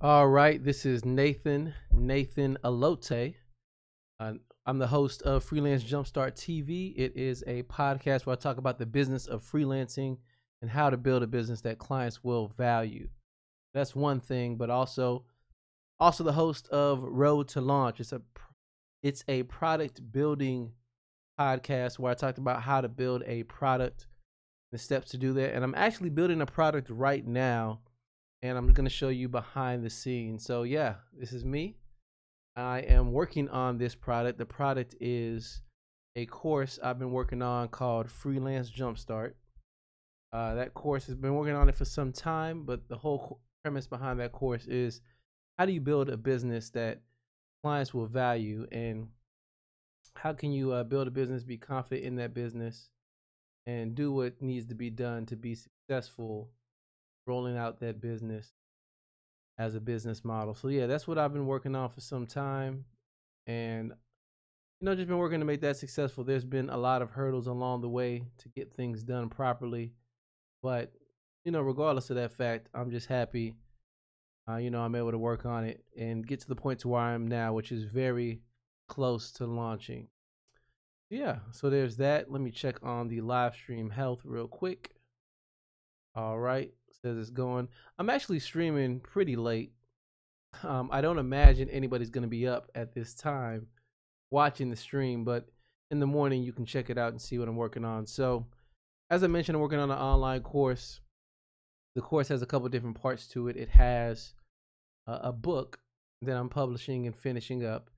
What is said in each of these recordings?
All right, this is Nathan Alote. Uh, I'm the host of Freelance Jumpstart TV. It is a podcast where I talk about the business of freelancing and how to build a business that clients will value. That's one thing, but also the host of Road to Launch. It's a product building podcast where I talked about how to build a product, the steps to do that, and I'm actually building a product right now and I'm going to show you behind the scenes. So yeah, this is me. I am working on this product. The product is a course I've been working on called Freelance Jumpstart. That course has been working on it for some time, but the whole premise behind that course is how do you build a business that clients will value, and how can you build a business, be confident in that business, and do what needs to be done to be successful rolling out that business as a business model. So yeah, that's what I've been working on for some time, and just been working to make that successful. There's been a lot of hurdles along the way to get things done properly, but regardless of that fact, I'm just happy. I'm able to work on it and get to the point to where I am now, which is very close to launching. Yeah, so there's that. Let me check on the live stream health real quick. All right, says it's going. I'm actually streaming pretty late. I don't imagine anybody's going to be up at this time watching the stream, but in the morning you can check it out and see what I'm working on. So, as I mentioned, I'm working on an online course. The course has a couple different parts to it. It has a book that I'm publishing and finishing up.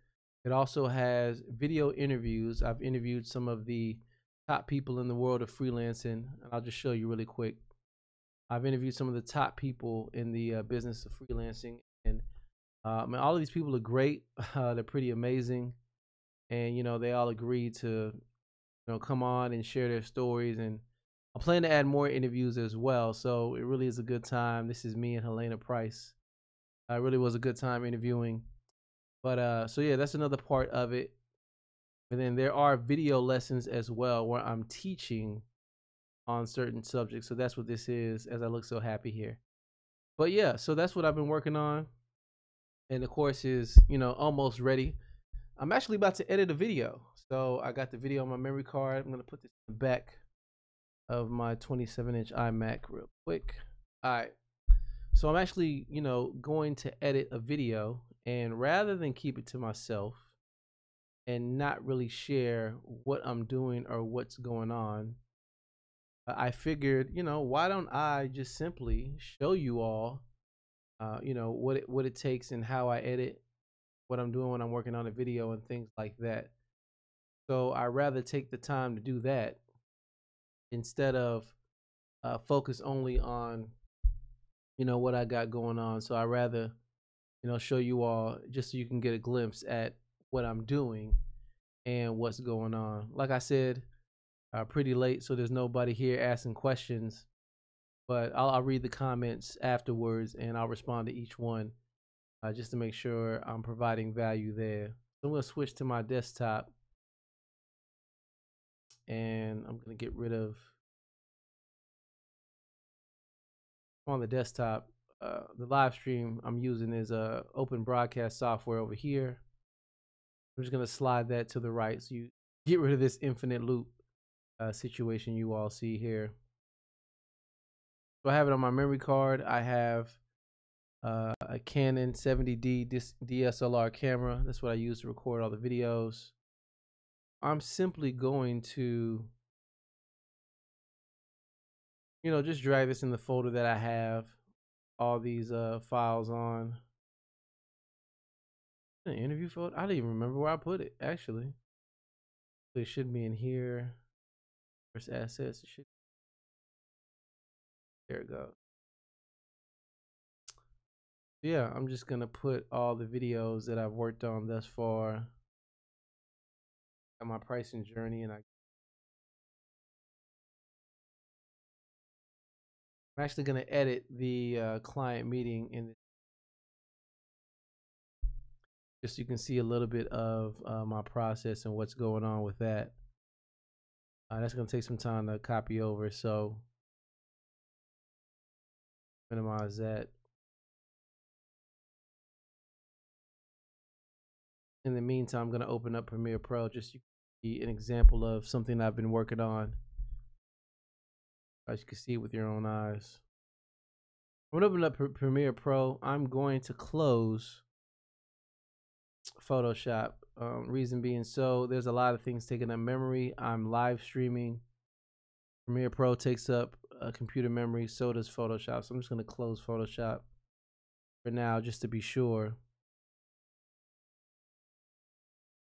It also has video interviews. I've interviewed some of the top people in the world of freelancing, and I'll just show you really quick. I've interviewed some of the top people in the business of freelancing, and all of these people are great. They're pretty amazing, and they all agreed to come on and share their stories. And I plan to add more interviews as well. So it really is a good time. This is me and Helena Price. It really was a good time interviewing. But so yeah, that's another part of it. And then there are video lessons as well where I'm teaching on certain subjects. So that's what this is, as I look so happy here. But yeah, so that's what I've been working on. And the course is, almost ready. I'm actually about to edit a video. So I got the video on my memory card. I'm going to put this in the back of my 27-inch iMac real quick. All right. So I'm actually, going to edit a video, and rather than keep it to myself and not really share what I'm doing or what's going on, I figured, why don't I just simply show you all, what it takes and how I edit, what I'm doing when I'm working on a video and things like that. So I rather take the time to do that instead of focus only on what I got going on. So I rather show you all just so you can get a glimpse at what I'm doing and what's going on. Like I said, pretty late, so there's nobody here asking questions, but I'll read the comments afterwards and I'll respond to each one just to make sure I'm providing value there. So I'm going to switch to my desktop, and I'm going to get rid of on the desktop. The live stream I'm using is open broadcast software over here. I'm just going to slide that to the right so you get rid of this infinite loop situation you all see here. So I have it on my memory card. I have a Canon 70D DSLR camera. That's what I use to record all the videos. I'm simply going to, just drag this in the folder that I have all these files on. An interview folder? I don't even remember where I put it, actually. So it should be in here. First assets. It should. There it goes. Yeah, I'm just gonna put all the videos that I've worked on thus far on my pricing journey, and I'm actually gonna edit the client meeting in just so you can see a little bit of my process and what's going on with that. That's gonna take some time to copy over, so minimize that. In the meantime, I'm going to open up Premiere Pro just so you can see an example of something I've been working on. As you can see with your own eyes. I'm going to open up Premiere Pro. I'm going to close Photoshop. Reason being, so there's a lot of things taking up memory. I'm live streaming. Premiere Pro takes up computer memory. So does Photoshop. So I'm just going to close Photoshop for now just to be sure.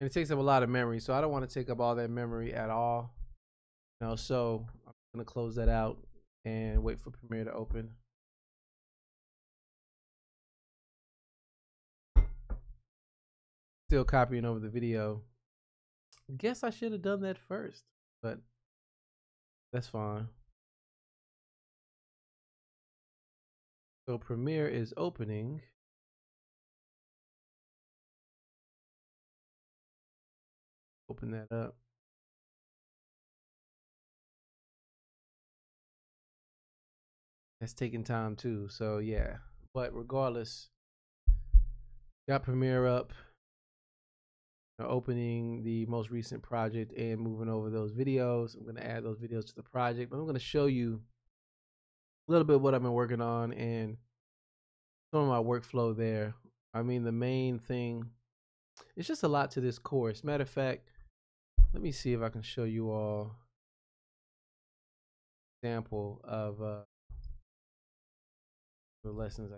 And it takes up a lot of memory, so I don't want to take up all that memory at all. So I'm going to close that out and wait for Premiere to open. Still copying over the video. Guess I should have done that first, but that's fine. So Premiere is opening. Open that up. That's taking time too, so yeah. But regardless, got Premiere up, opening the most recent project and moving over those videos. I'm going to add those videos to the project, but I'm going to show you a little bit of what I've been working on and some of my workflow there. I mean, the main thing, it's just a lot to this course. Matter of fact, let me see if I can show you all an example of the lessons.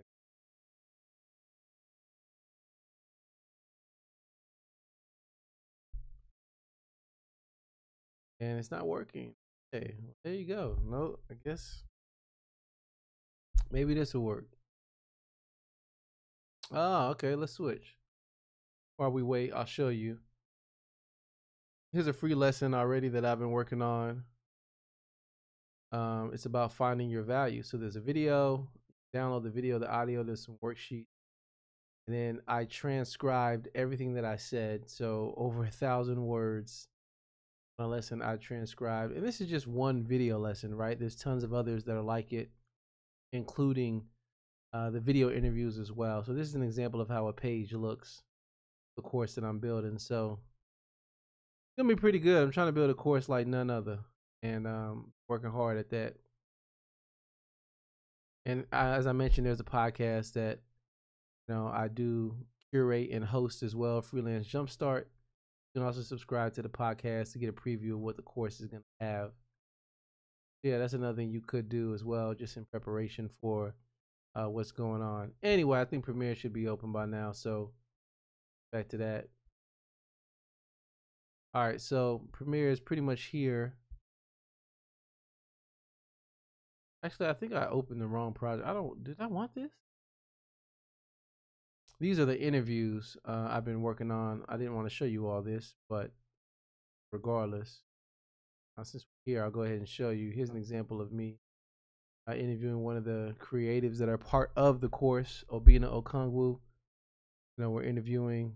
And it's not working. Hey, there you go. No, I guess maybe this will work. Oh, okay, let's switch. While we wait, I'll show you. Here's a free lesson already that I've been working on. It's about finding your value. So there's a video, download the video, the audio, there's some worksheet. And then I transcribed everything that I said. So over 1,000 words on a lesson I transcribed. And this is just one video lesson, right? There's tons of others that are like it, including the video interviews as well. So this is an example of how a page looks, the course that I'm building. So it's gonna be pretty good. I'm trying to build a course like none other, and working hard at that. And as I mentioned, there's a podcast that I do curate and host as well, Freelance Jumpstart. You can also subscribe to the podcast to get a preview of what the course is going to have. Yeah, that's another thing you could do as well, just in preparation for what's going on. Anyway, I think Premiere should be open by now, so back to that. All right, so Premiere is pretty much here. Actually, I think I opened the wrong project. Did I want this? These are the interviews I've been working on. I didn't want to show you all this, but regardless, since we're here, I'll go ahead and show you. Here's an example of me interviewing one of the creatives that are part of the course, Obina Okongwu. We're interviewing.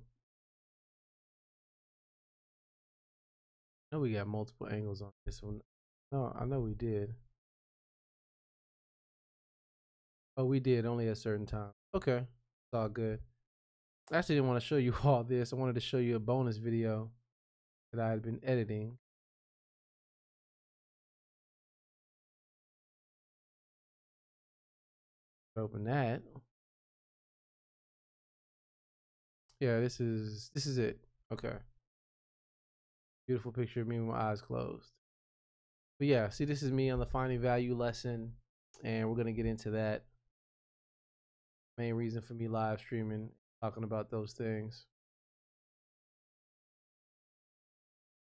I know we got multiple angles on this one. No, I know we did. Oh, we did only at a certain time. Okay, it's all good. I actually didn't want to show you all this. I wanted to show you a bonus video that I had been editing. Open that. Yeah, this is it. Okay. Beautiful picture of me with my eyes closed. But yeah, see, this is me on the finding value lesson, and we're gonna get into that. Main reason for me live streaming, talking about those things.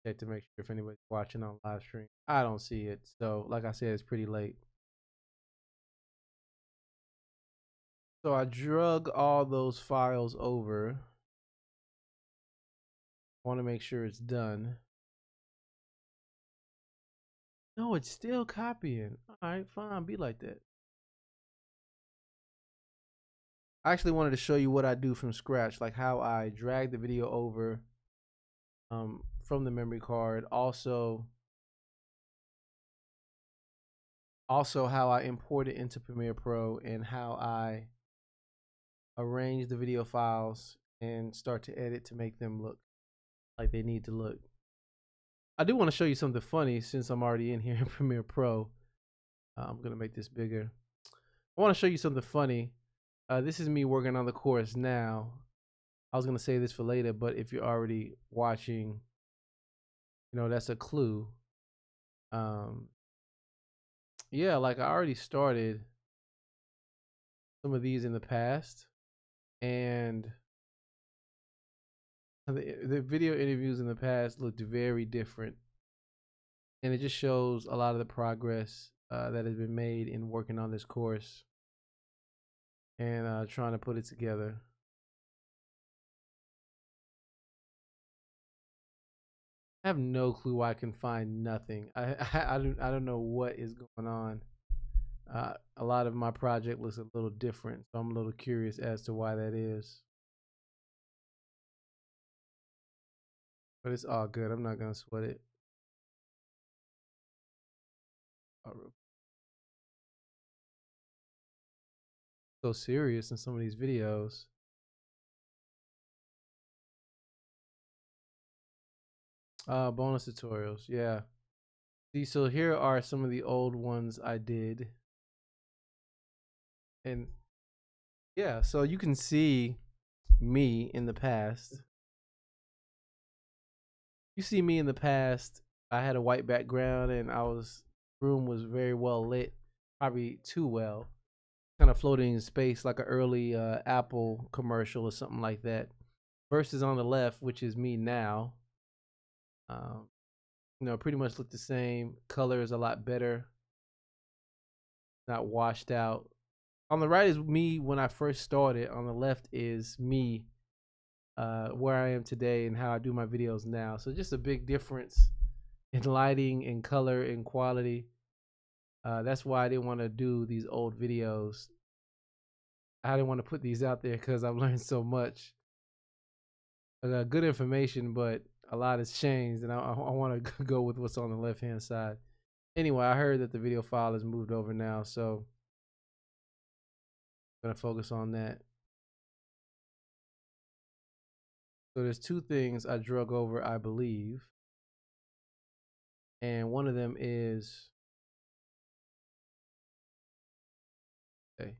Check to make sure if anybody's watching on live stream. I don't see it, so like I said, it's pretty late. So I drug all those files over. I want to make sure it's done. No, it's still copying. All right, fine, be like that. I actually wanted to show you what I do from scratch, like how I drag the video over from the memory card. Also how I import it into Premiere Pro and how I arrange the video files and start to edit to make them look like they need to look. I do want to show you something funny since I'm already in here in Premiere Pro. I'm going to make this bigger. I want to show you something funny. This is me working on the course now. I was going to say this for later, but if you're already watching, you know, that's a clue. Yeah, like I already started some of these in the past, and the video interviews in the past looked very different, and it just shows a lot of the progress that has been made in working on this course and trying to put it together. I have no clue why I can find nothing. I don't know what is going on. A lot of my project looks a little different, so I'm a little curious as to why that is. But it's all good. I'm not gonna sweat it. So serious in some of these videos. Bonus tutorials, yeah. See, so here are some of the old ones I did. And yeah, so you can see me in the past. You see me in the past. I had a white background and room was very well lit, probably too well. Kind of floating in space like an early Apple commercial or something like that. Versus on the left, which is me now. You know, pretty much look the same. Color is a lot better. Not washed out. On the right is me when I first started. On the left is me where I am today and how I do my videos now. So just a big difference in lighting and color and quality. That's why I didn't want to do these old videos. I didn't want to put these out there because I've learned so much. Good information, but a lot has changed, and I want to go with what's on the left-hand side. Anyway, I heard that the video file has moved over now, so I'm going to focus on that. So there's two things I drug over, I believe. And one of them is, okay,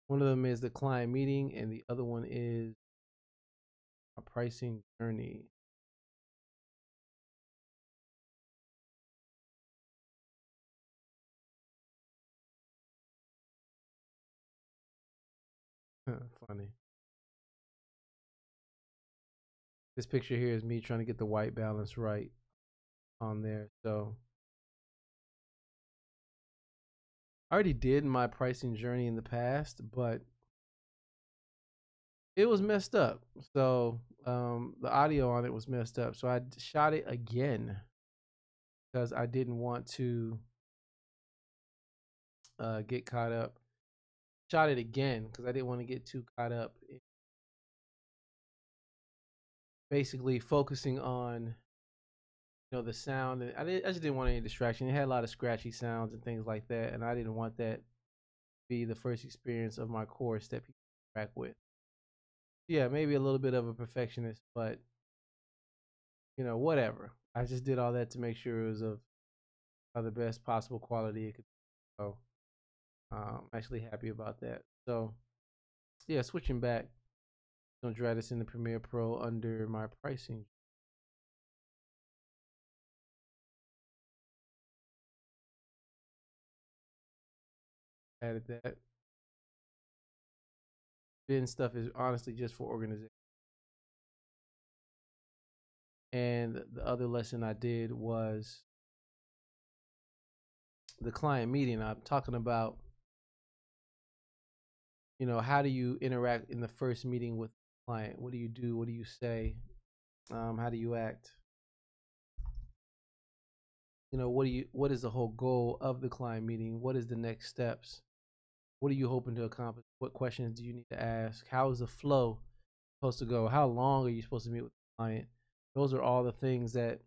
one of them is the client meeting, and the other one is a pricing journey. Funny. This picture here is me trying to get the white balance right on there. So I already did my pricing journey in the past, but it was messed up. So the audio on it was messed up. So I shot it again because I didn't want to get caught up. Shot it again because I didn't want to get too caught up in basically focusing on, you know, the sound. And I just didn't want any distraction. It had a lot of scratchy sounds and things like that, and I didn't want that to be the first experience of my course that people interact with. Yeah, maybe a little bit of a perfectionist, but you know, whatever. I just did all that to make sure it was of the best possible quality it could be. So I'm actually happy about that. So yeah, switching back, gonna drag this into Premiere Pro under my pricing. Added that. Bin stuff is honestly just for organization. And the other lesson I did was the client meeting. I'm talking about, you know, how do you interact in the first meeting with the client? What do you do? What do you say? How do you act? You know, what is the whole goal of the client meeting? What is the next steps? What are you hoping to accomplish? What questions do you need to ask? How is the flow supposed to go? How long are you supposed to meet with the client? Those are all the things that,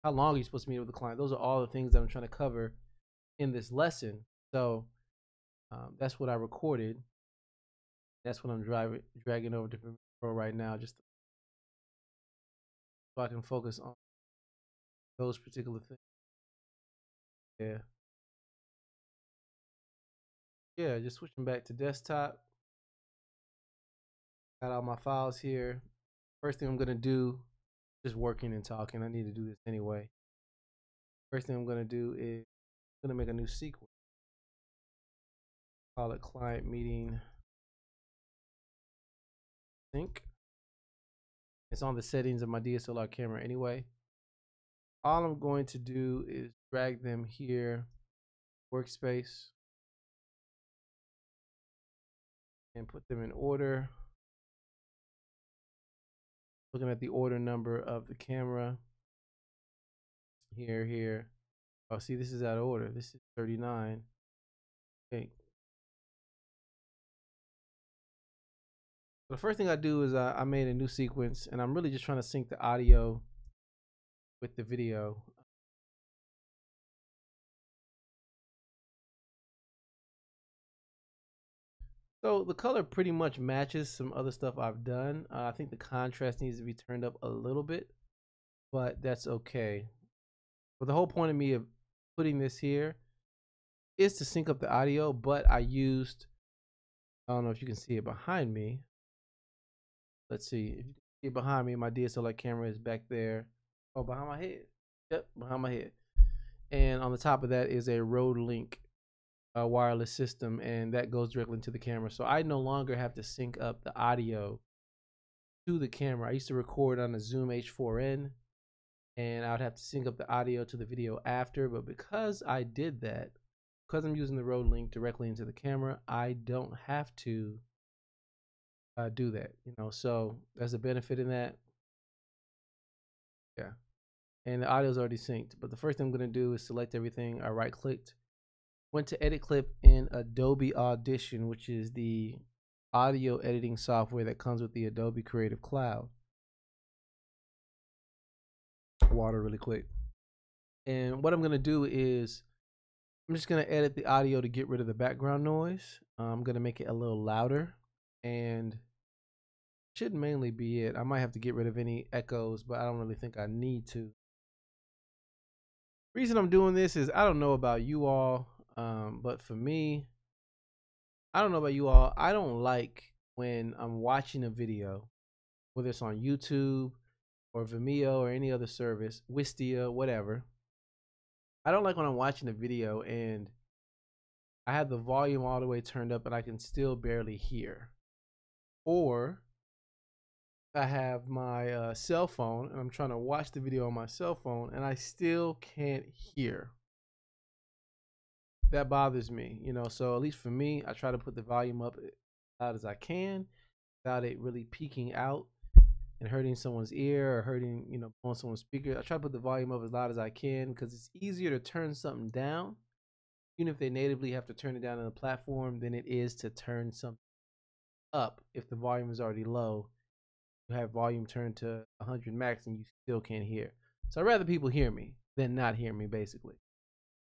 how long are you supposed to meet with the client? Those are all the things that I'm trying to cover in this lesson. So that's what I recorded. That's what I'm dragging over to Pro right now, just so I can focus on those particular things. Yeah. Yeah, just switching back to desktop. Got all my files here. First thing I'm gonna do, just working and talking. I need to do this anyway. First thing I'm gonna do is I'm gonna make a new sequence. Call it client meeting sync. It's on the settings of my DSLR camera anyway. All I'm going to do is drag them here, workspace, and put them in order. Looking at the order number of the camera. Here. Oh, see, this is out of order. This is 39. Okay. The first thing I do is I made a new sequence, and I'm really just trying to sync the audio with the video. So the color pretty much matches some other stuff I've done. I think the contrast needs to be turned up a little bit, but that's okay. But the whole point of me of putting this here is to sync up the audio, but I don't know if you can see it behind me. Let's see. If you can see it behind me, my DSLR camera is back there. Oh, behind my head. Yep, behind my head. And on the top of that is a Rode Link wireless system, and that goes directly into the camera. So I no longer have to sync up the audio to the camera. I used to record on a Zoom H4n, and I would have to sync up the audio to the video after. But because I did that, because I'm using the Rode Link directly into the camera, I don't have to do that. So there's a benefit in that. Yeah. And the audio is already synced. But the first thing I'm going to do is select everything. I right-clicked, went to edit clip in Adobe Audition, which is the audio editing software that comes with the Adobe Creative Cloud. Water really quick. And what I'm going to do is I'm just going to edit the audio to get rid of the background noise. I'm going to make it a little louder, and should mainly be it. I might have to get rid of any echoes, but I don't really think I need to. Reason I'm doing this is I don't know about you all, but for me, I don't know about you all. I don't like when I'm watching a video, whether it's on YouTube or Vimeo or any other service, Wistia, whatever. I don't like when I'm watching a video and I have the volume all the way turned up and I can still barely hear. Or I have my cell phone and I'm trying to watch the video on my cell phone and I still can't hear. That bothers me, so at least for me, I try to put the volume up as loud as I can without it really peaking out and hurting someone's ear or hurting, on someone's speaker. I try to put the volume up as loud as I can because it's easier to turn something down, even if they natively have to turn it down on the platform, than it is to turn something up if the volume is already low. You have volume turned to 100 max and you still can't hear. So I'd rather people hear me than not hear me, basically.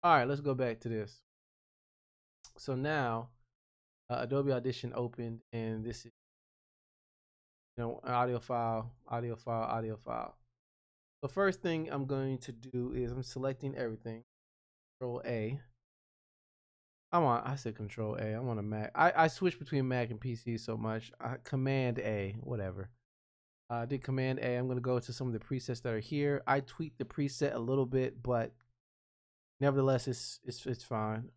All right, let's go back to this. So now Adobe Audition opened, and this is audio file. The first thing I'm going to do is I'm selecting everything. Control A. I said Control A. I'm on a Mac. I switch between Mac and PC so much. Command A, whatever. I did Command A. I'm going to go to some of the presets that are here. I tweaked the preset a little bit, but nevertheless, it's fine.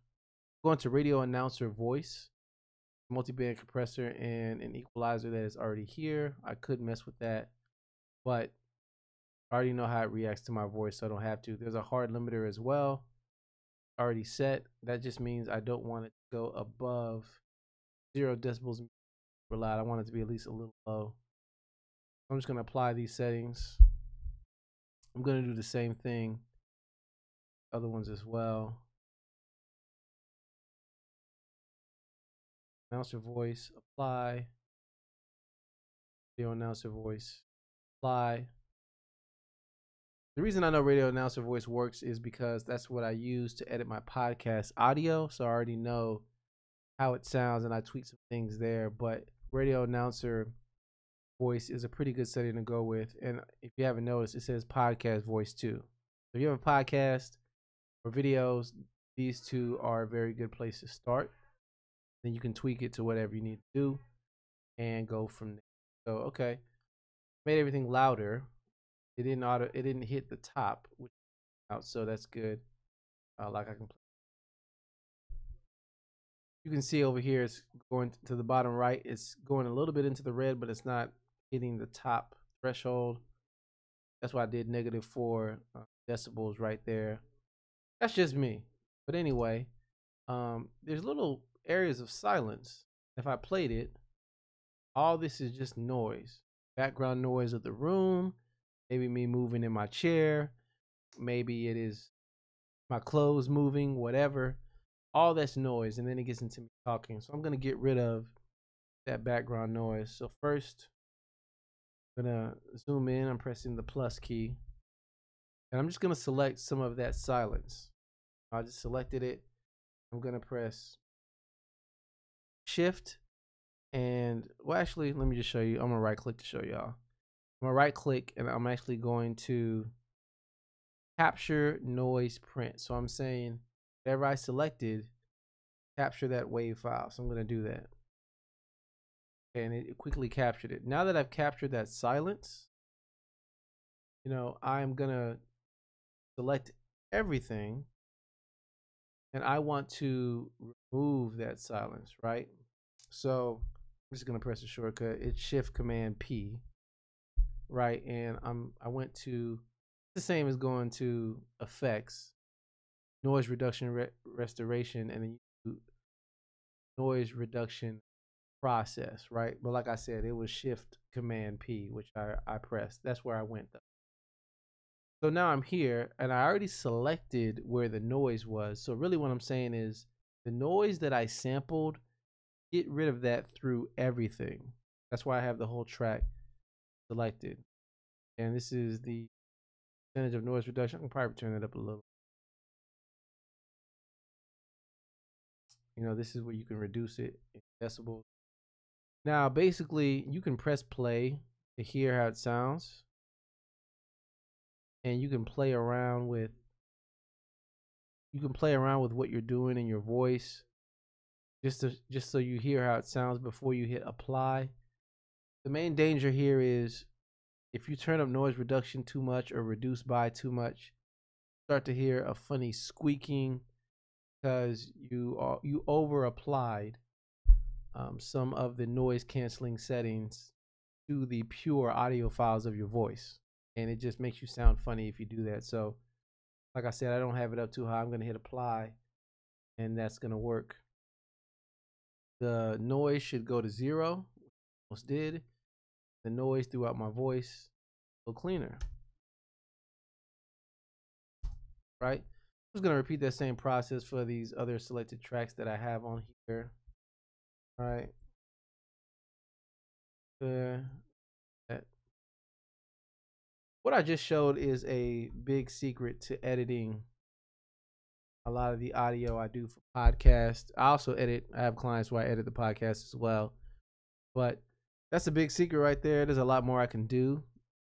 Going to radio announcer voice, multi-band compressor, and an equalizer that is already here. I could mess with that, but I already know how it reacts to my voice, so I don't have to. There's a hard limiter as well, already set. That just means I don't want it to go above 0 decibels per loud. I want it to be at least a little low. I'm just going to apply these settings. I'm going to do the same thing, other ones as well. Announcer voice, apply. Radio announcer voice, apply. The reason I know radio announcer voice works is because that's what I use to edit my podcast audio. So I already know how it sounds and I tweak some things there. But radio announcer voice is a pretty good setting to go with. And if you haven't noticed, it says podcast voice too. So if you have a podcast or videos, these two are a very good place to start. Then you can tweak it to whatever you need to do and go from there. So okay, made everything louder. It didn't hit the top, which out, so that's good. Like I can play. You can see over here it's going to the bottom right. It's going a little bit into the red, but it's not hitting the top threshold. That's why I did -4 decibels right there. That's just me. But anyway, there's little areas of silence. If I played it, all this is just noise, background noise of the room, maybe me moving in my chair, maybe it is my clothes moving, whatever. All that's noise, and then it gets into me talking. So I'm gonna get rid of that background noise. So first, I'm gonna zoom in. I'm pressing the plus key, and I'm just gonna select some of that silence. I just selected it. I'm gonna press Shift, and well, actually, let me just show you. I'm gonna right click to show y'all. I'm gonna right click, and I'm actually going to capture noise print. So I'm saying whatever I selected, capture that wave file. So I'm gonna do that. And it quickly captured it. Now that I've captured that silence, I'm gonna select everything, and I want to remove that silence, right? So I'm just gonna press the shortcut. It's Shift Command P, right? And I went to the same as going to Effects, Noise Reduction Restoration, and then you Noise Reduction Process, right? But like I said, it was Shift Command P, which I pressed. That's where I went though. So now I'm here, and I already selected where the noise was. So really what I'm saying is the noise that I sampled, get rid of that through everything. That's why I have the whole track selected. And this is the percentage of noise reduction. I can probably turn it up a little. This is where you can reduce it in decibels. Now, basically, you can press play to hear how it sounds. And you can play around with what you're doing in your voice, just so you hear how it sounds before you hit apply. The main danger here is if you turn up noise reduction too much or reduce by too much, start to hear a funny squeaking because you over applied some of the noise canceling settings to the pure audio files of your voice, and it just makes you sound funny if you do that. So like I said, I don't have it up too high. I'm going to hit apply, and that's going to work. The noise should go to 0. Almost did. The noise throughout my voice a little cleaner. Right? I'm just going to repeat that same process for these other selected tracks that I have on here. All right. What I just showed is a big secret to editing a lot of the audio I do for podcasts. I have clients where I edit the podcast as well. But that's a big secret right there. There's a lot more I can do,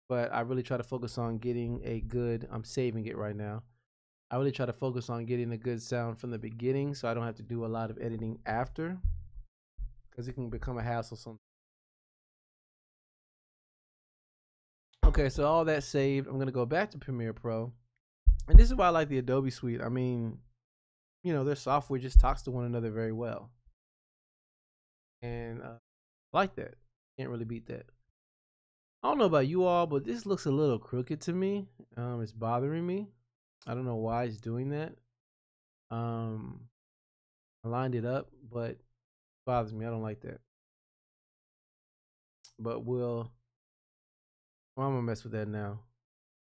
but I really try to focus on getting I'm saving it right now. I really try to focus on getting a good sound from the beginning so I don't have to do a lot of editing after, because it can become a hassle sometimes. Okay, so all that saved. I'm going to go back to Premiere Pro. And this is why I like the Adobe Suite. I mean, their software just talks to one another very well. And I like that. Can't really beat that. I don't know about you all, but this looks a little crooked to me. It's bothering me. I don't know why it's doing that. I lined it up, but it bothers me. I don't like that. But I'm gonna mess with that now.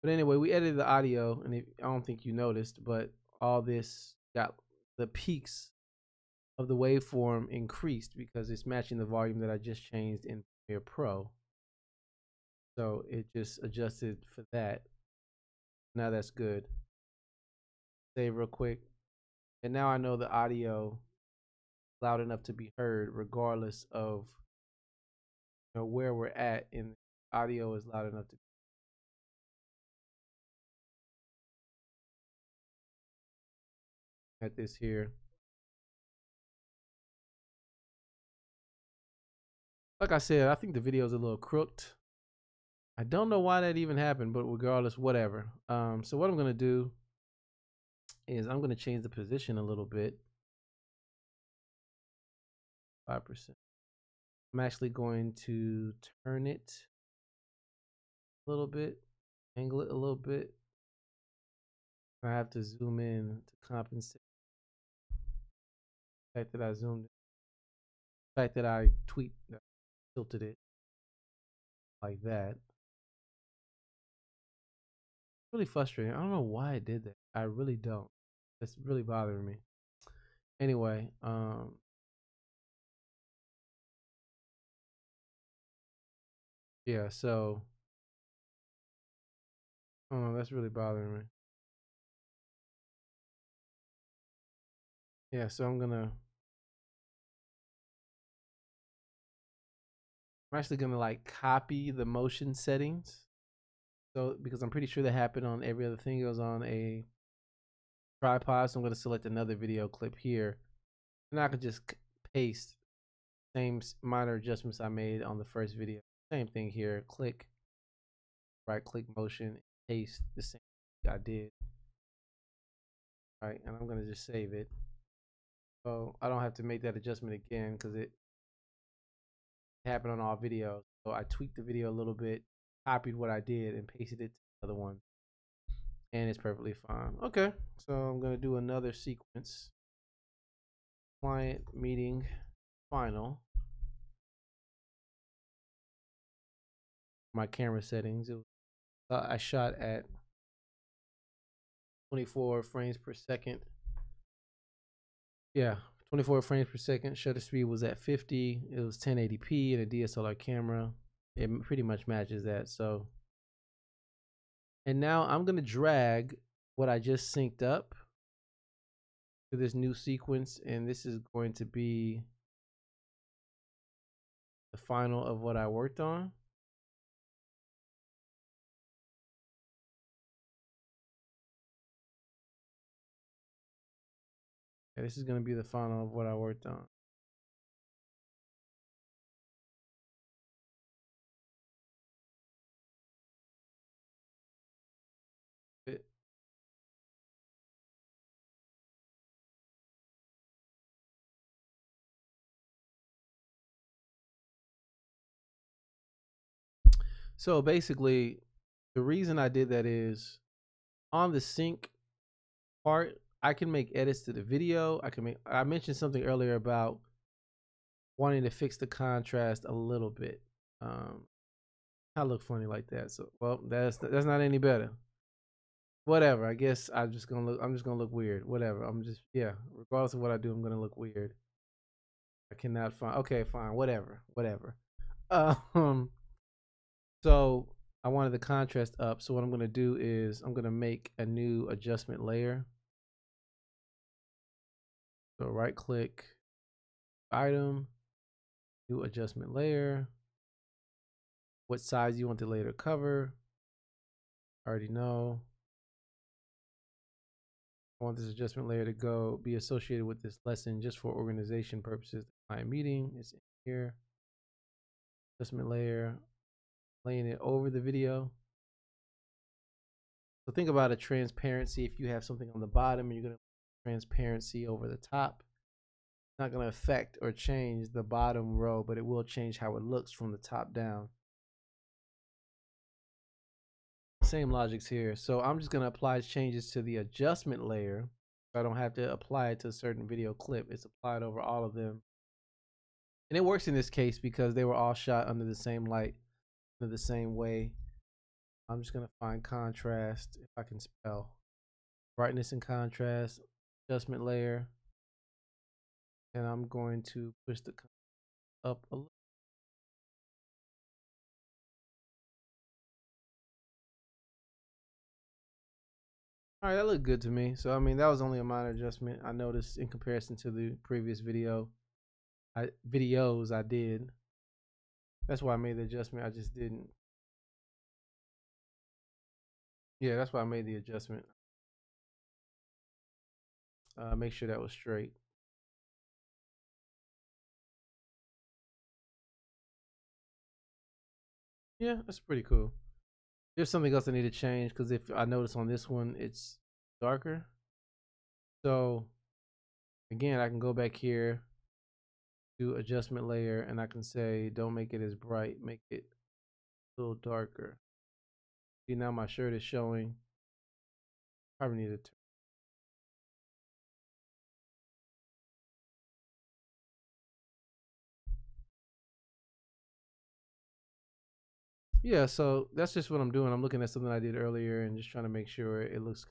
But anyway, we edited the audio, and I don't think you noticed, but all this got the peaks of the waveform increased because it's matching the volume that I just changed in Premiere Pro. So it just adjusted for that. Now that's good. Save real quick. And now I know the audio loud enough to be heard regardless of know, where we're at in audio is loud enough to at this here. Like I said, I think the video is a little crooked. I don't know why that even happened, but regardless, whatever. So what I'm gonna do is I'm gonna change the position a little bit. 5%. I'm actually going to turn it a little bit, angle it a little bit. I have to zoom in to compensate the fact that I zoomed in. The fact that I tilted it like that. Really frustrating. I don't know why I did that. I really don't. It's really bothering me. Anyway, yeah, so oh, that's really bothering me. Yeah, so I'm actually gonna like copy the motion settings. So because I'm pretty sure that happened on every other thing. It was on a tripod. So I'm gonna select another video clip here. And I could just paste same minor adjustments I made on the first video. Same thing here. Click, right click motion, paste the same thing I did. Right, and I'm gonna just save it. So I don't have to make that adjustment again because it happened on all videos. So I tweaked the video a little bit, copied what I did, and pasted it to the other one. And it's perfectly fine. Okay, so I'm gonna do another sequence. Client meeting final. My camera settings. I shot at 24 frames per second. Yeah, 24 frames per second. Shutter speed was at 50. It was 1080p and a DSLR camera. It pretty much matches that. So, and now I'm gonna drag what I just synced up to this new sequence, and this is going to be the final of what I worked on. Yeah, this is going to be the final of what I worked on. So basically, the reason I did that is on the sync part, I can make edits to the video. I mentioned something earlier about wanting to fix the contrast a little bit. I look funny like that. So, well, that's not any better. Whatever. I guess I'm just gonna look weird. Whatever. Yeah. Regardless of what I do, I'm gonna look weird. I cannot find. Okay, fine. Whatever. Um. So I wanted the contrast up. So what I'm gonna do is I'm gonna make a new adjustment layer. So right click, item, new adjustment layer. What size you want the layer to cover? I already know. I want this adjustment layer to be associated with this lesson just for organization purposes. The client meeting is in here. Adjustment layer, laying it over the video. So think about a transparency. If you have something on the bottom and you're going to transparency over the top, it's not going to affect or change the bottom row, but it will change how it looks from the top down. Same logics here. So I'm just going to apply changes to the adjustment layer. I don't have to apply it to a certain video clip. It's applied over all of them. And it works in this case because they were all shot under the same light, under the same way. I'm just going to find contrast, if I can spell. Brightness and contrast, adjustment layer. And I'm going to push the up a little. All right, that looked good to me. So, I mean, that was only a minor adjustment. I noticed in comparison to the previous videos I did. That's why I made the adjustment. I just didn't. Yeah, that's why I made the adjustment. Make sure that was straight. Yeah, that's pretty cool. There's something else I need to change because if I notice on this one, it's darker. So again, I can go back here to adjustment layer and I can say, don't make it as bright, make it a little darker. See, now my shirt is showing. Probably need to. Yeah, so that's just what I'm doing. I'm looking at something I did earlier and just trying to make sure it looks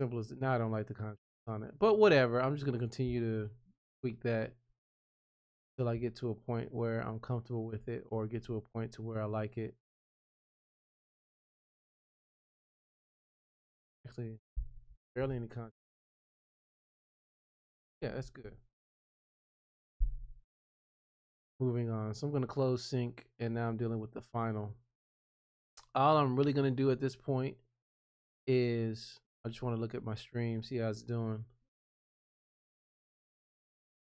simple as now. I don't like the contrast on it, but whatever. I'm just gonna continue to tweak that till I get to a point where I'm comfortable with it, or get to a point to where I like it. Actually, barely any contrast. Yeah, that's good. Moving on. So I'm gonna close sync, and now I'm dealing with the final. All I'm really gonna do at this point is I just want to look at my stream, see how it's doing.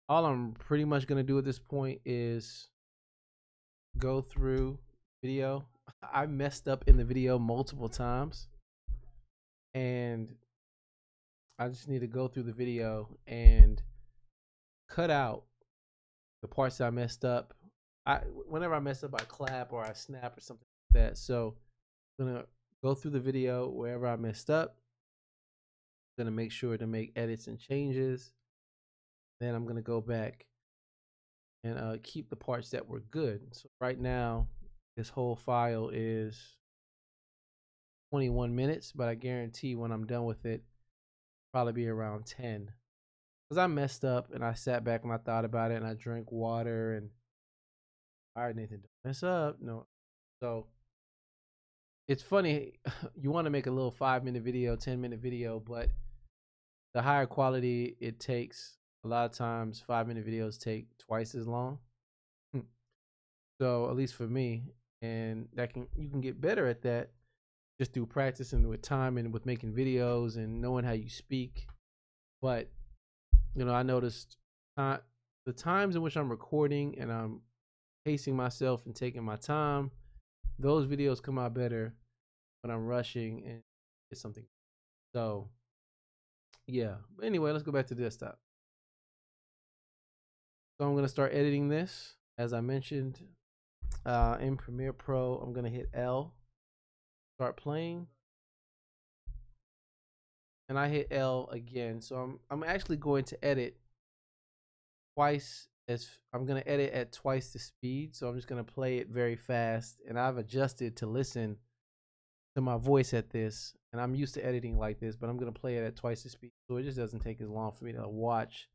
All I'm pretty much gonna do at this point is go through video. I messed up in the video multiple times, and I just need to go through the video and cut out the parts that I messed up. Whenever I mess up, I clap or I snap or something like that. So I'm gonna go through the video wherever I messed up. I'm gonna make sure to make edits and changes. Then I'm gonna go back and keep the parts that were good. So right now, this whole file is 21 minutes, but I guarantee when I'm done with it, probably be around 10. Because I messed up and I sat back and I thought about it and I drank water and all right, Nathan, don't mess up. No. So it's funny, you want to make a little 5-minute video, 10-minute video, but the higher quality it takes, a lot of times 5-minute videos take twice as long. So at least for me, and you can get better at that just through practicing with time and with making videos and knowing how you speak. But I noticed the times in which I'm recording and I'm pacing myself and taking my time, those videos come out better when I'm rushing and it's something. So yeah. But anyway, let's go back to desktop. So I'm gonna start editing this. As I mentioned, in Premiere Pro, I'm gonna hit L, start playing, and I hit L again. So I'm actually going to edit twice as I'm gonna edit at twice the speed. So I'm just gonna play it very fast, and I've adjusted to listen to my voice at this, and I'm used to editing like this, but I'm gonna play it at twice the speed, so it just doesn't take as long for me to watch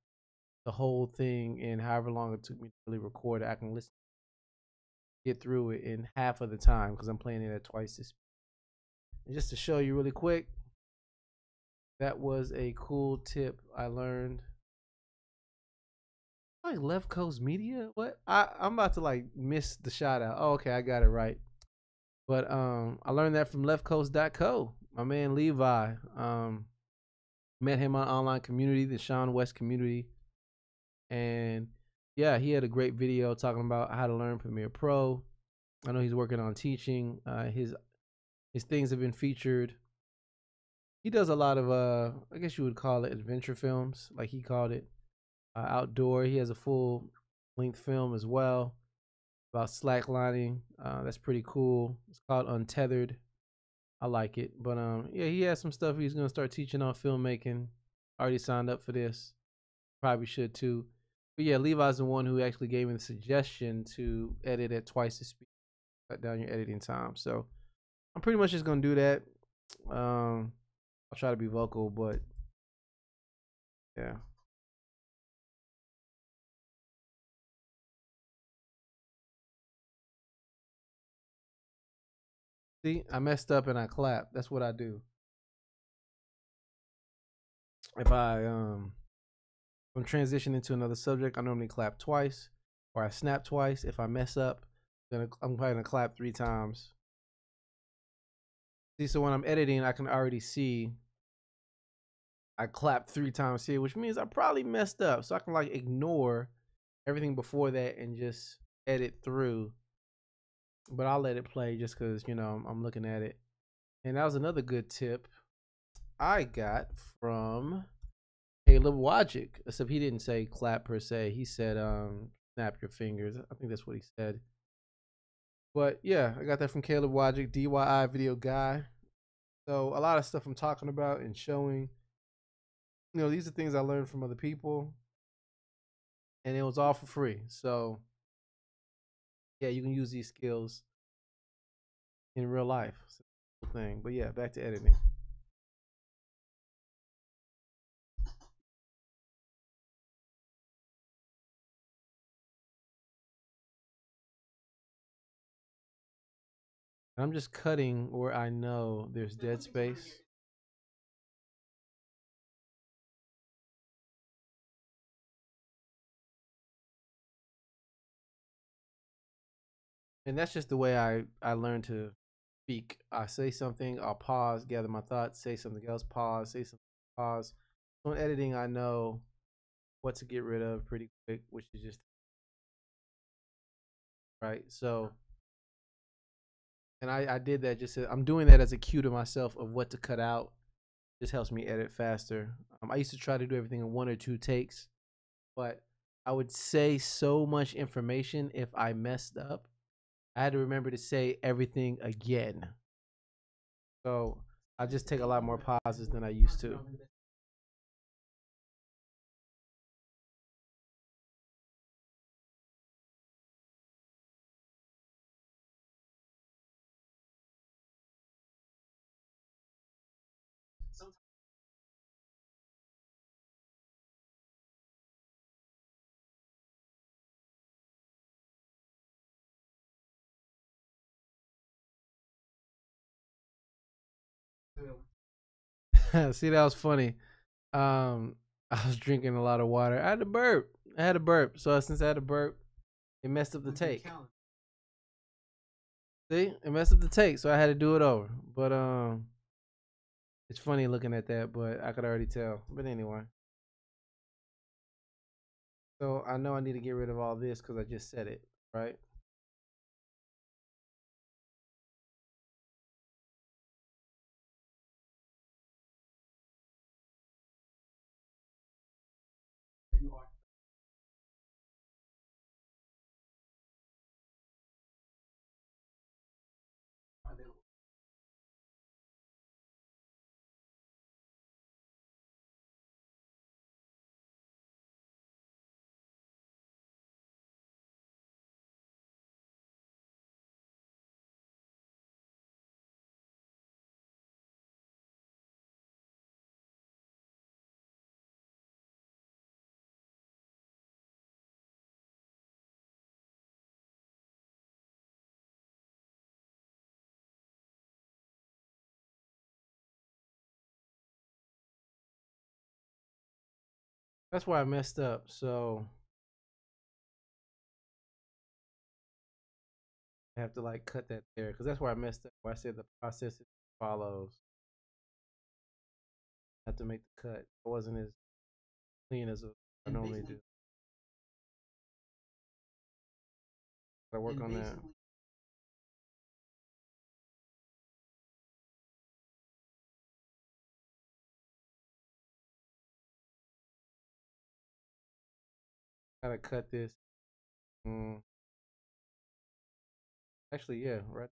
the whole thing, and however long it took me to really record it, I can listen, get through it in half of the time because I'm playing it at twice the speed. And just to show you really quick, that was a cool tip I learned. Like Left Coast Media? What? I'm about to like miss the shout out. Oh, okay, I got it right. But I learned that from leftcoast.co. My man Levi. Met him on online community, the Sean West community. And yeah, he had a great video talking about how to learn Premiere Pro. I know he's working on teaching. His things have been featured. He does a lot of I guess you would call it adventure films, like he called it. Outdoor. He has a full length film as well about slacklining. That's pretty cool. It's called Untethered. I like it. But yeah, he has some stuff he's gonna start teaching on filmmaking. Already signed up for this. Probably should too. But yeah, Levi's the one who actually gave me the suggestion to edit at twice the speed, cut down your editing time. So I'm pretty much just gonna do that. I'll try to be vocal, but yeah. See, I messed up and I clapped. That's what I do. If I'm transitioning to another subject, I normally clap twice. or I snap twice. If I mess up, then I'm probably gonna clap 3 times. See, so when I'm editing, I can already see I clapped 3 times here, which means I probably messed up. So I can like ignore everything before that and just edit through. But I'll let it play just because, I'm looking at it. And that was another good tip I got from Caleb Wojcik. Except he didn't say clap per se. He said snap your fingers. I think that's what he said. But yeah, I got that from Caleb Wojcik, DIY video guy. So a lot of stuff I'm talking about and showing, these are things I learned from other people, and it was all for free. So yeah, you can use these skills in real life. Thing, but yeah, back to editing. I'm just cutting where I know there's dead space. And that's just the way I learned to speak. I say something, I'll pause, gather my thoughts, say something else, pause, say something, pause. So in editing, I know what to get rid of pretty quick, which is just right. So, and I did that just I'm doing that as a cue to myself of what to cut out. Just helps me edit faster. I used to try to do everything in 1 or 2 takes, but I would say so much information if I messed up. I had to remember to say everything again. So I just take a lot more pauses than I used to. See, that was funny. I was drinking a lot of water. I had to burp. I had to burp. So since I had to burp, it messed up the take. See, it messed up the take, so I had to do it over. But it's funny looking at that, but I could already tell. But anyway, so I know I need to get rid of all this because I just said it, right? That's why I messed up. So I have to like cut that there because that's where I messed up. Where I said the process follows. I have to make the cut. It wasn't as clean as I normally do. I work on that. Gotta cut this. Mm, actually, yeah, right.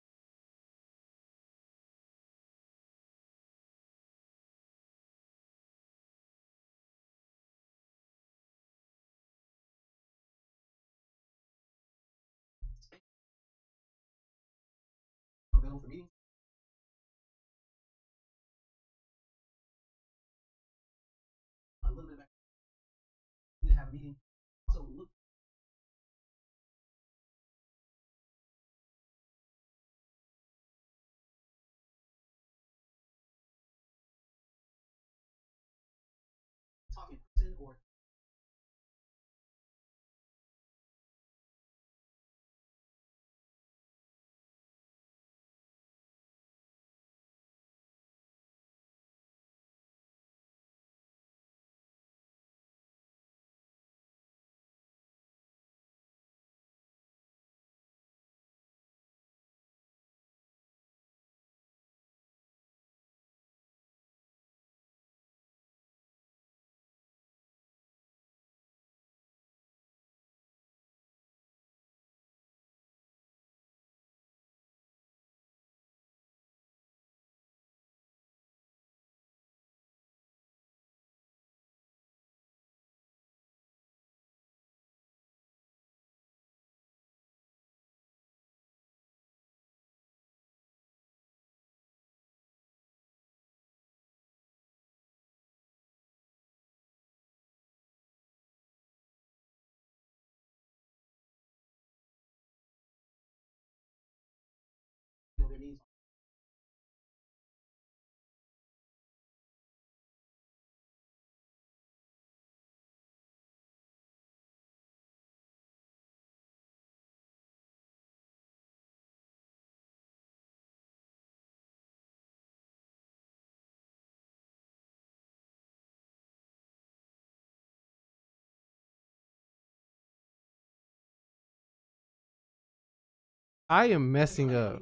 I am messing up.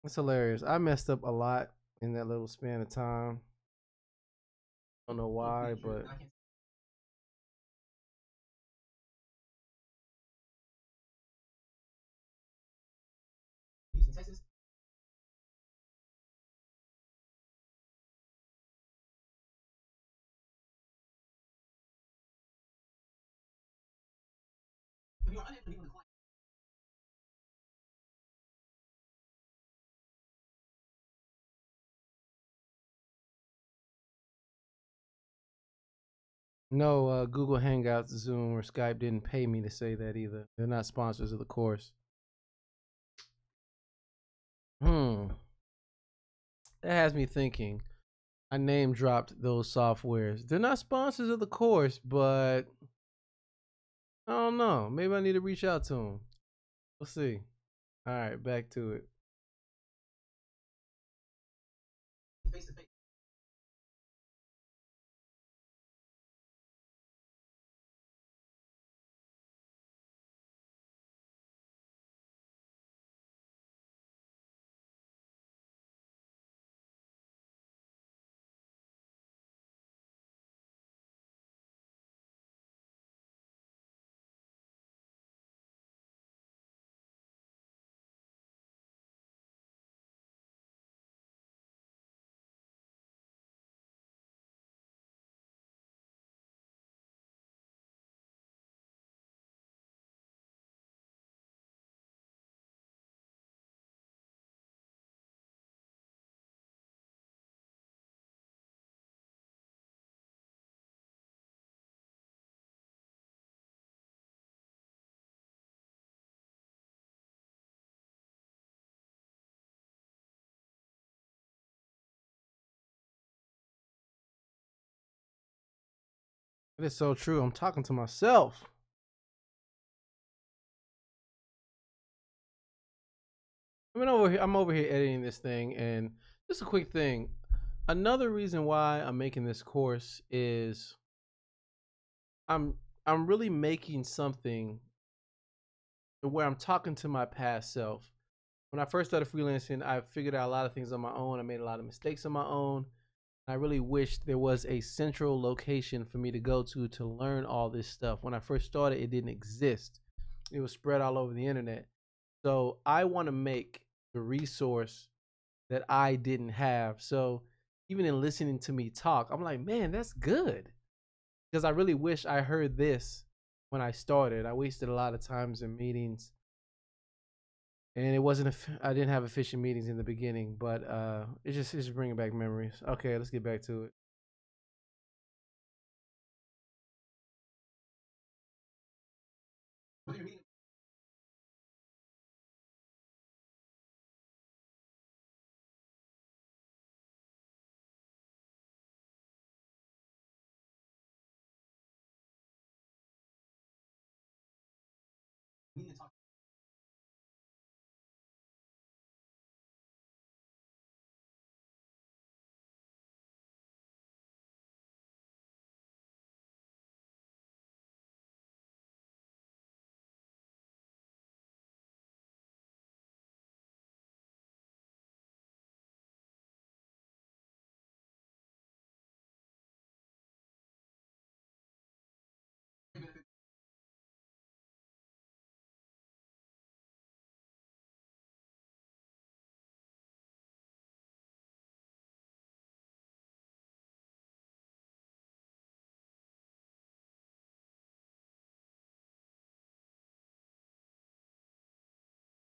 It's hilarious. I messed up a lot in that little span of time. I don't know why, but no, Google Hangouts, Zoom, or Skype didn't pay me to say that either. They're not sponsors of the course. Hmm. That has me thinking. I name dropped those softwares. They're not sponsors of the course, but I don't know. Maybe I need to reach out to them. We'll see. All right, back to it. It is so true. I'm talking to myself. I'm over here editing this thing, and just a quick thing. Another reason why I'm making this course is I'm I'm really making something where I'm talking to my past self. When I first started freelancing, I figured out a lot of things on my own. I made a lot of mistakes on my own. I really wished there was a central location for me to go to learn all this stuff. When I first started, it didn't exist. It was spread all over the internet. So I want to make the resource that I didn't have. So even in listening to me talk, I'm like, man, that's good. Because I really wish I heard this when I started. I wasted a lot of times in meetings, and it wasn't. I didn't have efficient meetings in the beginning, but it's just bringing back memories. Okay, let's get back to it.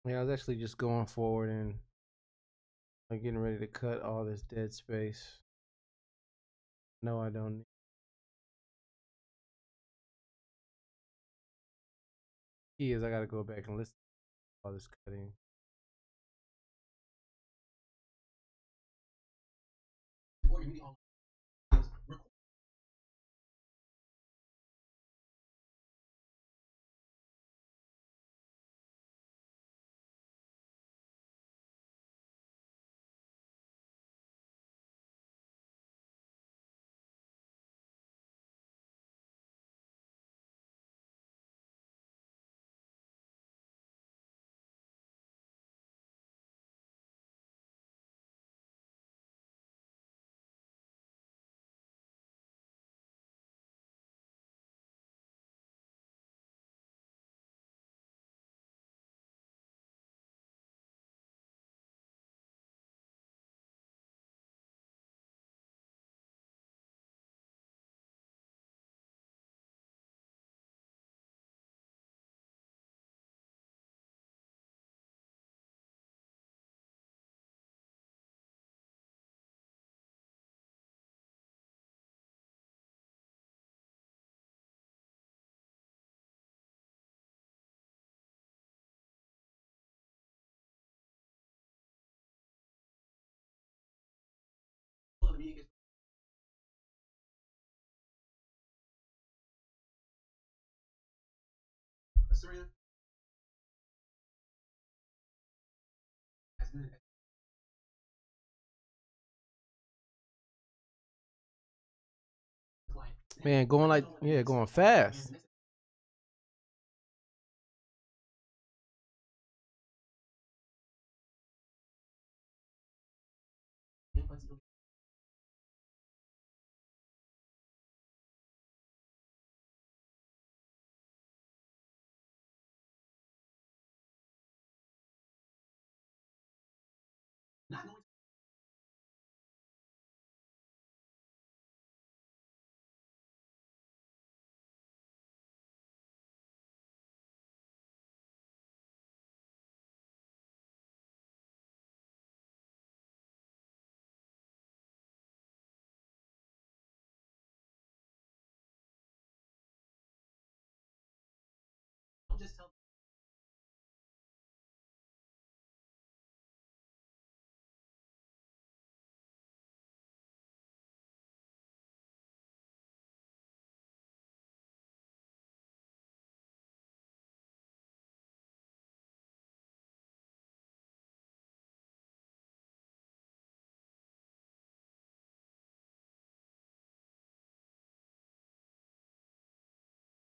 Yeah, I was actually just going forward and like getting ready to cut all this dead space. No, I don't. Key is I gotta go back and listen to all this cutting. Man, going like yeah, going fast.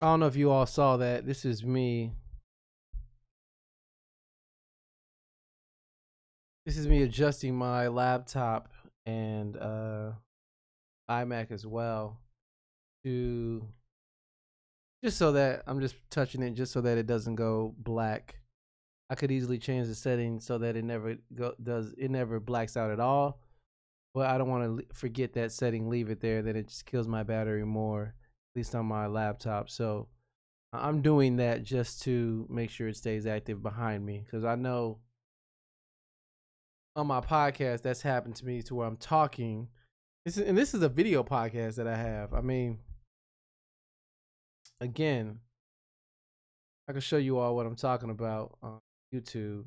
I don't know if you all saw that. This is me. This is me adjusting my laptop and iMac as well to just so that I'm just touching it just so that it doesn't go black. I could easily change the settings so that it never blacks out at all. But I don't want to forget that setting, leave it there, then it just kills my battery more, at least on my laptop. So I'm doing that just to make sure it stays active behind me, because I know on my podcast that's happened to me to where I'm talking. This is a video podcast that I have. I mean, again, I can show you all what I'm talking about on YouTube.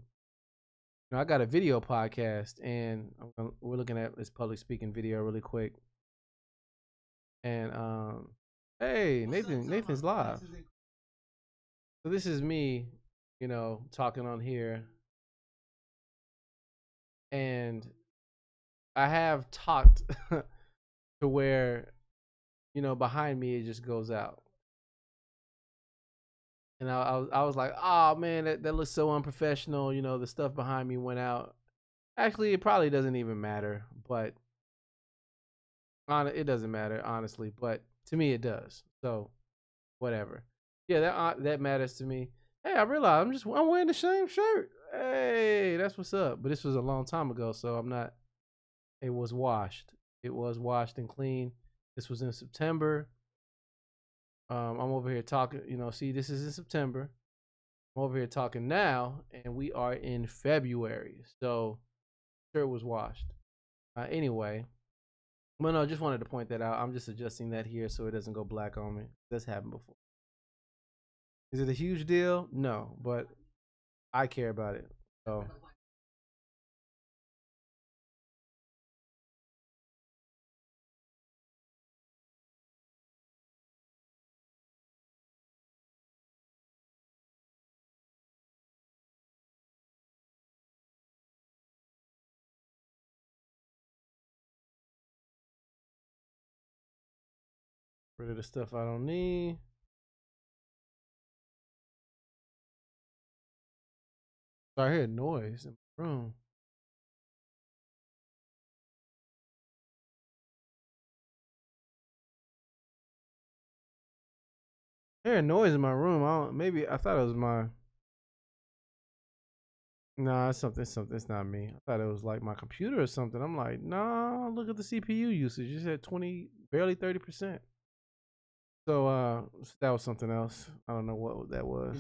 I got a video podcast, and we're looking at this public speaking video really quick. And hey, Nathan's live. So this is me, talking on here, and I have talked to where, behind me it just goes out, and I was like, oh man, that looks so unprofessional. The stuff behind me went out. Actually, it probably doesn't even matter, but it doesn't matter honestly, but to me it does. So whatever. Yeah, that matters to me. Hey, I realize I'm wearing the same shirt. Hey, that's what's up. But this was a long time ago, so I'm not. It was washed. It was washed and clean. This was in September. I'm over here talking. See, this is in September. I'm over here talking now, and we are in February. So, shirt was washed. Anyway, well, no, I just wanted to point that out. I'm just adjusting that here so it doesn't go black on me. That's happened before. Is it a huge deal? No, but I care about it. So rid of the stuff I don't need. So I hear noise in my room. I hear noise in my room. Maybe I thought it was my. Nah, it's something. It's not me. I thought it was like my computer or something. I'm like, nah. Look at the CPU usage. It's at 20, barely 30%. So that was something else. I don't know what that was.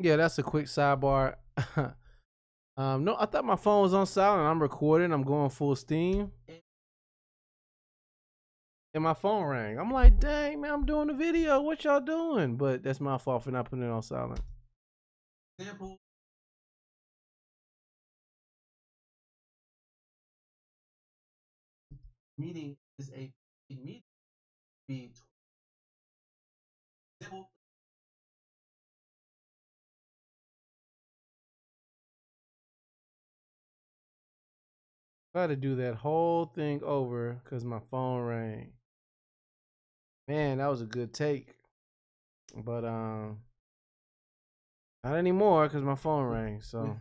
Yeah, that's a quick sidebar. No, I thought my phone was on silent. I'm recording. I'm going full steam, and my phone rang. I'm like, dang man, I'm doing the video. What y'all doing? But that's my fault for not putting it on silent. I had to do that whole thing over because my phone rang. Man, that was a good take, but not anymore because my phone rang. So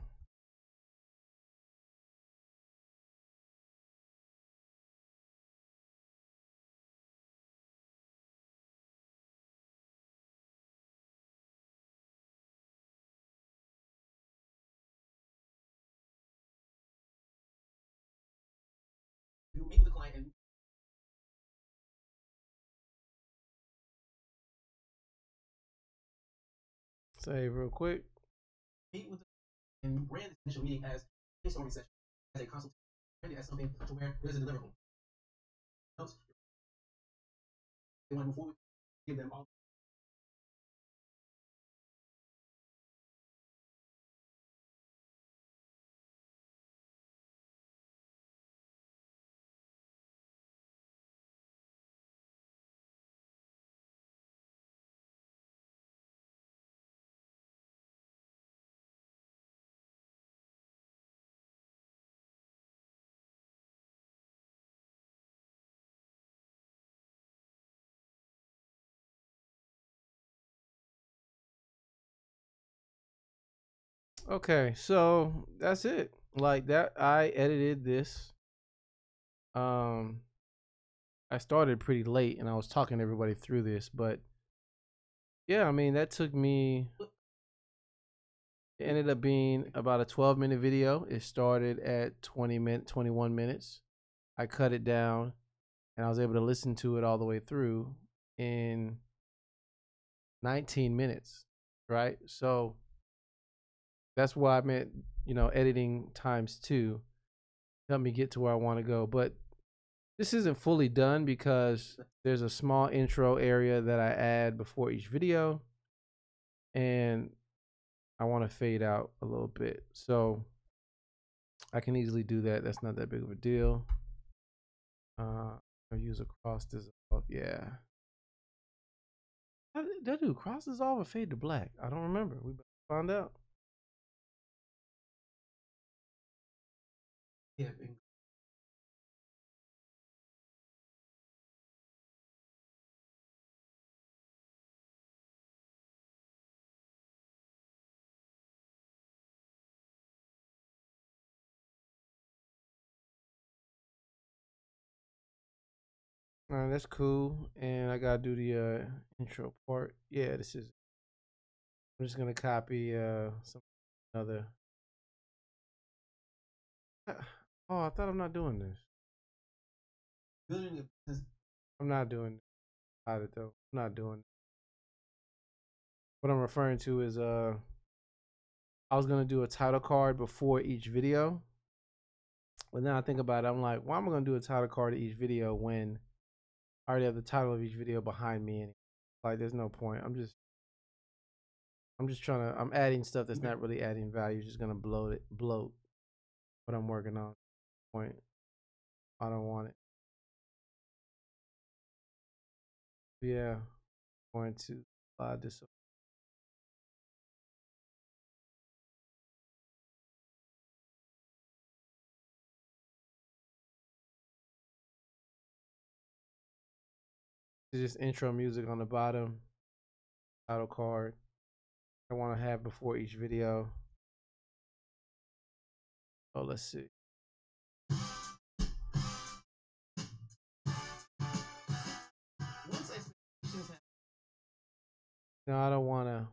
save real quick. Okay, so that's it. Like that, I edited this. Um, I started pretty late, and I was talking to everybody through this, but yeah, I mean that took me. It ended up being about a 12-minute video. It started at 21 minutes. I cut it down, and I was able to listen to it all the way through in 19 minutes. Right, so that's why I meant editing times two help me get to where I want to go. But this isn't fully done because there's a small intro area that I add before each video, and I want to fade out a little bit. So I can easily do that. That's not that big of a deal. I'll use a cross dissolve. Yeah. Did I do cross dissolve or fade to black? I don't remember. We better find out. Yeah. All right, that's cool. And I gotta do the intro part. Yeah, this is. I'm just gonna copy some other. Oh, I thought I'm not doing this. I'm not doing it though. I'm not doing. What I'm referring to is I was gonna do a title card before each video, but now I think about it, I'm like, why am I gonna do a title card of each video when I already have the title of each video behind me? And like, there's no point. I'm just trying to. I'm adding stuff that's not really adding value. It's just gonna bloat what I'm working on. Point. I don't want it. Yeah, I'm going to slide this. It's just intro music on the bottom. Title card I want to have before each video. Oh, let's see. No, I don't want to.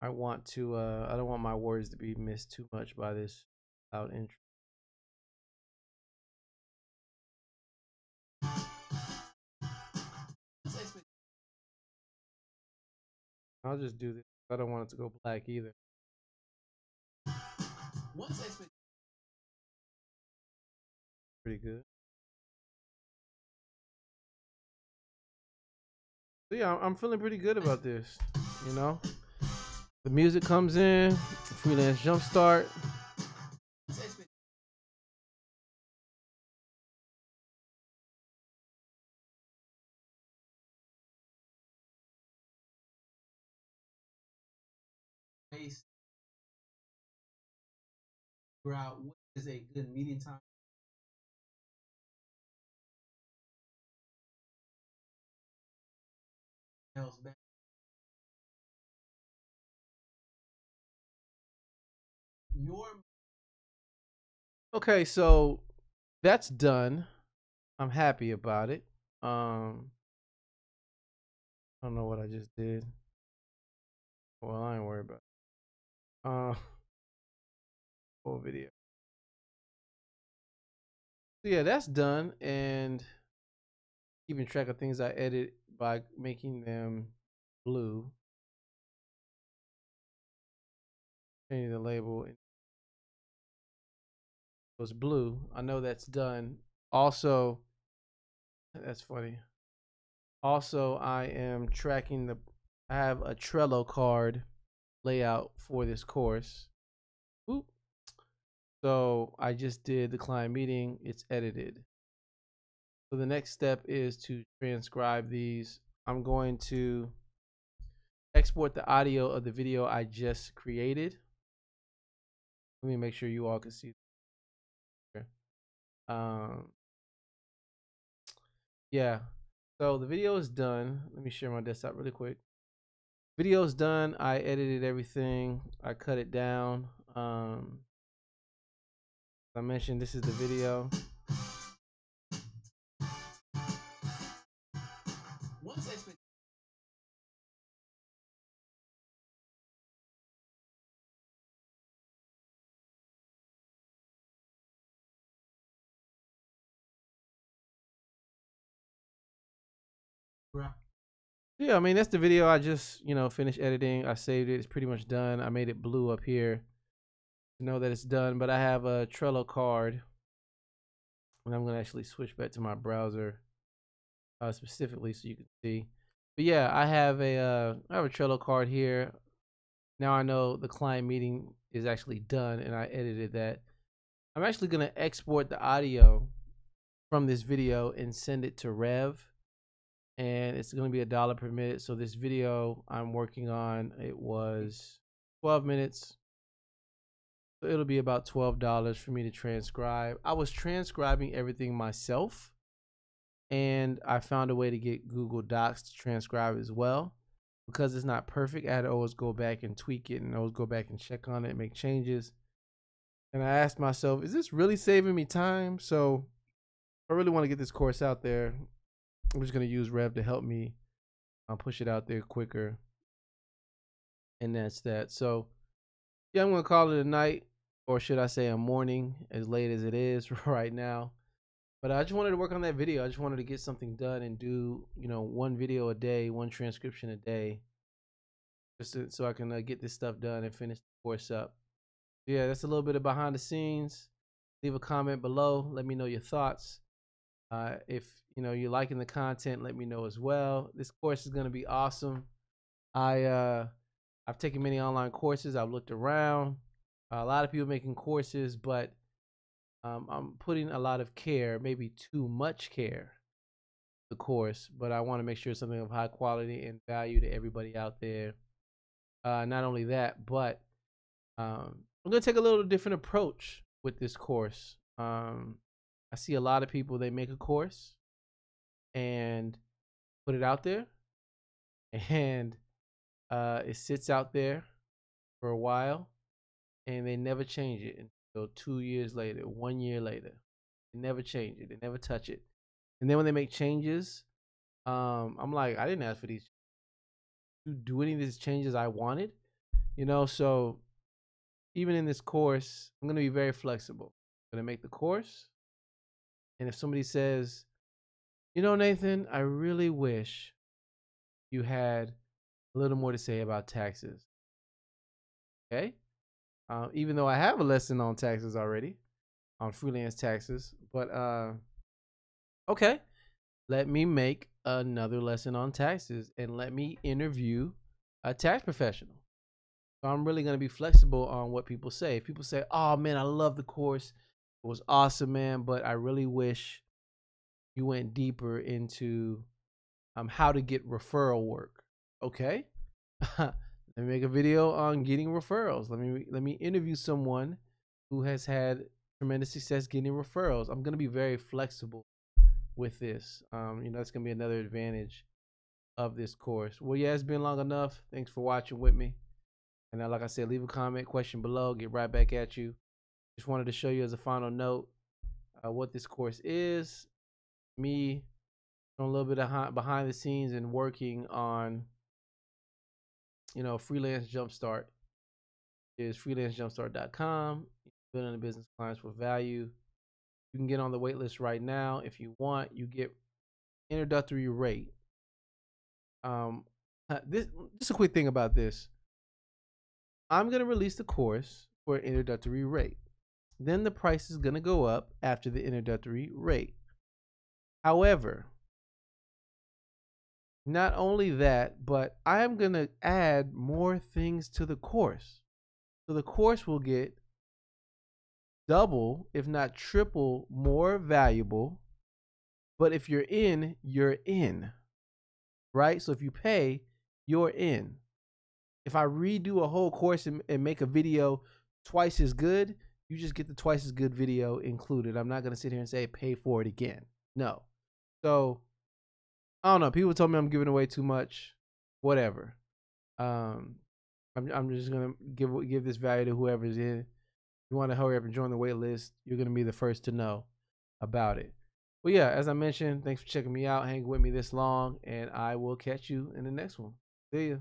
I want to. I don't want my words to be missed too much by this loud intro. I'll just do this. I don't want it to go black either. Pretty good. So yeah, I'm feeling pretty good about this. You know, the music comes in, freelance jumpstart. Figure out what is a good meeting time. Okay, so that's done. I'm happy about it. I don't know what I just did. Well, I ain't worried about it. Whole video. So yeah, that's done, and keeping track of things I edit by making them blue. Changing the label. It was blue. I know that's done. Also, that's funny. Also, I am tracking the. I have a Trello card layout for this course. Oop. So I just did the client meeting. It's edited. So the next step is to transcribe these. I'm going to export the audio of the video I just created. Let me make sure you all can see. Um, yeah. So the video is done. Let me share my desktop really quick. Video is done. I edited everything. I cut it down. I mentioned this is the video. Yeah, I mean that's the video I just finished editing. I saved it. It's pretty much done. I made it blue up here to know that it's done. But I have a Trello card, and I'm gonna actually switch back to my browser specifically so you can see. But yeah, I have a Trello card here. Now I know the client meeting is actually done, and I edited that. I'm actually gonna export the audio from this video and send it to Rev, and it's going to be $1 per minute. So this video I'm working on, it was 12 minutes. So it'll be about $12 for me to transcribe. I was transcribing everything myself, and I found a way to get Google Docs to transcribe as well. Because it's not perfect, I had to always go back and tweak it and always go back and check on it and make changes. And I asked myself, is this really saving me time? So I really want to get this course out there. I'm just going to use Rev to help me push it out there quicker. And that's that. So, yeah, I'm going to call it a night, or should I say a morning, as late as it is right now. But I just wanted to work on that video. I just wanted to get something done and do, one video a day, one transcription a day, just so I can get this stuff done and finish the course up. Yeah, that's a little bit of behind the scenes. Leave a comment below. Let me know your thoughts. If you're liking the content, let me know as well. This course is going to be awesome. I've taken many online courses. I've looked around. A lot of people making courses, but I'm putting a lot of care, maybe too much care, the course. But I want to make sure it's something of high quality and value to everybody out there. Not only that, but I'm going to take a little different approach with this course. I see a lot of people, they make a course and put it out there, and it sits out there for a while, and they never change it until 2 years later, 1 year later. They never change it. They never touch it. And then when they make changes, I'm like, I didn't ask for these to do any of these changes I wanted, So even in this course, I'm gonna be very flexible. I'm gonna make the course, and if somebody says, Nathan, I really wish you had a little more to say about taxes. Okay, even though I have a lesson on taxes already, on freelance taxes, but okay, let me make another lesson on taxes and let me interview a tax professional. So I'm really going to be flexible on what people say. If people say, oh man, I love the course, it was awesome, man, but I really wish you went deeper into how to get referral work. Okay. Let me make a video on getting referrals. Let me interview someone who has had tremendous success getting referrals. I'm going to be very flexible with this. That's going to be another advantage of this course. Well, yeah, it's been long enough. Thanks for watching with me. And like I said, leave a comment, question below, get right back at you. Just wanted to show you as a final note what this course is. Me a little bit of behind the scenes and working on, Freelance Jumpstart. Is freelancejumpstart.com. Building a business clients with value. You can get on the wait list right now. If you want, you get introductory rate. This just a quick thing about this. I'm going to release the course for an introductory rate. Then the price is going to go up after the introductory rate. However, not only that, but I am going to add more things to the course. So the course will get double, if not triple, more valuable. But if you're in, you're in. Right? So if you pay, you're in. If I redo a whole course and make a video twice as good, you just get the twice as good video included. I'm not going to sit here and say pay for it again. No. So, I don't know. People told me I'm giving away too much. Whatever. I'm just going to give this value to whoever's in. If you want to hurry up and join the wait list, you're going to be the first to know about it. Well, yeah, as I mentioned, thanks for checking me out, hanging with me this long, and I will catch you in the next one. See ya.